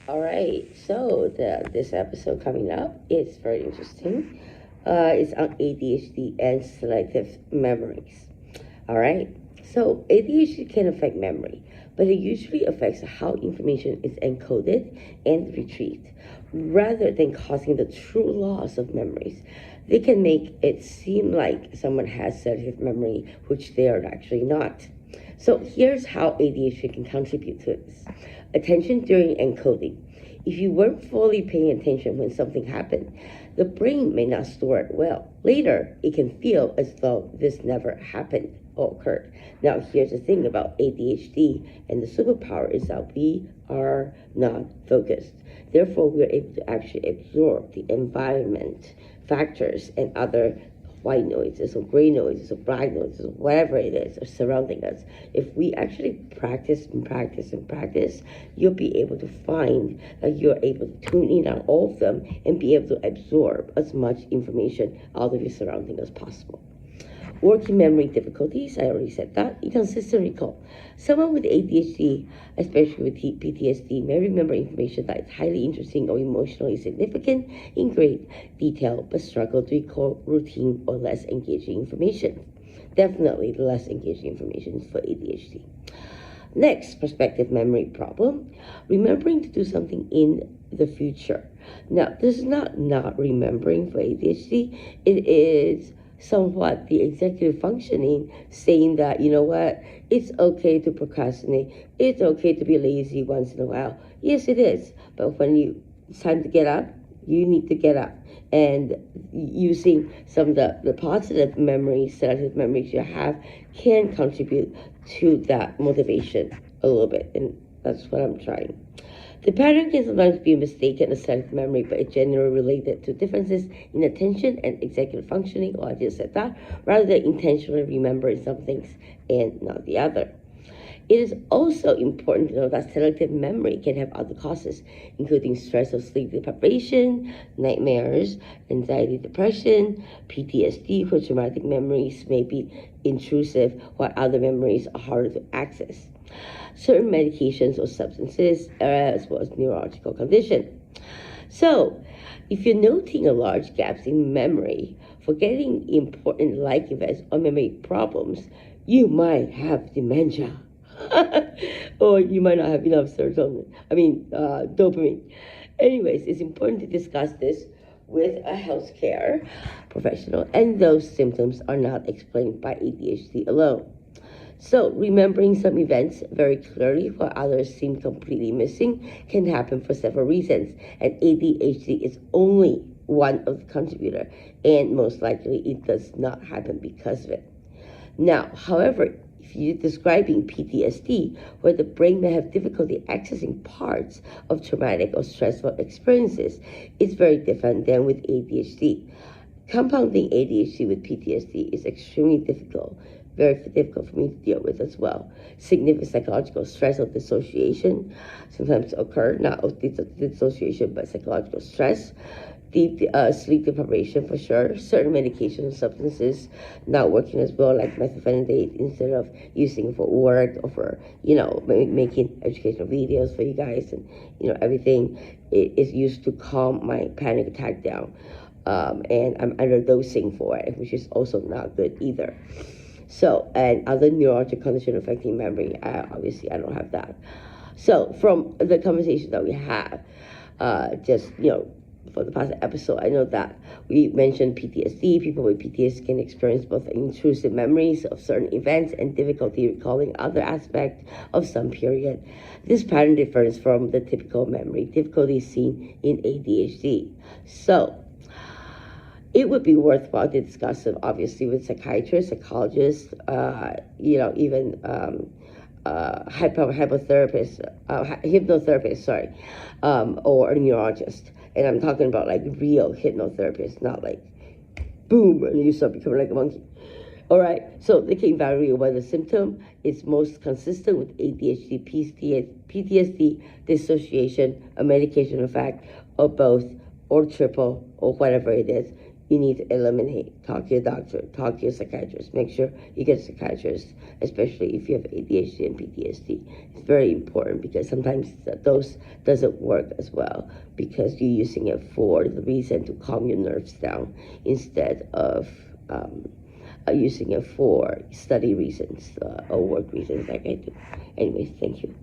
All right, so this episode coming up is very interesting. It's on ADHD and selective memories. All right, so ADHD can affect memory, but it usually affects how information is encoded and retrieved, rather than causing the true loss of memories. They can make it seem like someone has selective memory, which they are actually not. So here's how ADHD can contribute to this. Attention during encoding. If you weren't fully paying attention when something happened, the brain may not store it well. Later, it can feel as though this never happened or occurred. Now, here's the thing about ADHD, and the superpower is that we are not focused. Therefore, we're able to actually absorb the environment factors and other white noises or gray noises or black noises or whatever it is or surrounding us. If we actually practice and practice and practice, you'll be able to find that you're able to tune in on all of them and be able to absorb as much information out of your surrounding as possible. Working memory difficulties, I already said that. Inconsistent recall. Someone with ADHD, especially with PTSD, may remember information that is highly interesting or emotionally significant in great detail, but struggle to recall routine or less engaging information. Definitely the less engaging information for ADHD. Next, perspective memory problem. Remembering to do something in the future. Now, this is not remembering for ADHD. It is somewhat the executive functioning saying that, you know what, it's okay to procrastinate. It's okay to be lazy once in a while. Yes, it is. But when it's time to get up, you need to get up. And using some of the positive memories, selective memories you have can contribute to that motivation a little bit. And that's what I'm trying. The pattern can sometimes be mistaken as selective memory, but it's generally related to differences in attention and executive functioning, or I just said that, rather than intentionally remembering some things and not the other. It is also important to know that selective memory can have other causes, including stress or sleep deprivation, nightmares, anxiety, depression, PTSD, where traumatic memories may be intrusive, while other memories are harder to access. Certain medications or substances, as well as neurological condition. So, if you're noting a large gaps in memory, forgetting important life events or memory problems, you might have dementia. Or you might not have enough dopamine. Anyways, it's important to discuss this with a healthcare professional, and those symptoms are not explained by ADHD alone. So, remembering some events very clearly while others seem completely missing can happen for several reasons, and ADHD is only one of the contributors, and most likely it does not happen because of it. Now, however, if you're describing PTSD, where the brain may have difficulty accessing parts of traumatic or stressful experiences, it's very different than with ADHD. Compounding ADHD with PTSD is extremely difficult, very difficult for me to deal with as well. Significant psychological stress or dissociation sometimes occur, not dissociation, but psychological stress. Deep sleep deprivation for sure. Certain medications and substances not working as well, like methylphenidate, instead of using for work or for, making educational videos for you guys, and, everything is used to calm my panic attack down. And I'm underdosing for it, which is also not good either. So, and other neurological condition affecting memory, obviously I don't have that. So, from the conversation that we have, for the past episode, I know that we mentioned PTSD. People with PTSD can experience both intrusive memories of certain events and difficulty recalling other aspects of some period. This pattern differs from the typical memory difficulty seen in ADHD. So, it would be worthwhile to discuss it, obviously, with psychiatrists, psychologists, even hypnotherapists, or a neurologist. And I'm talking about like real hypnotherapists, not like boom, and you start becoming like a monkey. All right, so they can evaluate whether the symptom is most consistent with ADHD, PTSD, dissociation, a medication effect, or both, or triple, or whatever it is. you need to eliminate. Talk to your doctor, talk to your psychiatrist. Make sure you get a psychiatrist, especially if you have ADHD and PTSD. It's very important because sometimes those doesn't work as well because you're using it for the reason to calm your nerves down instead of using it for study reasons or work reasons like I do. Anyways, thank you.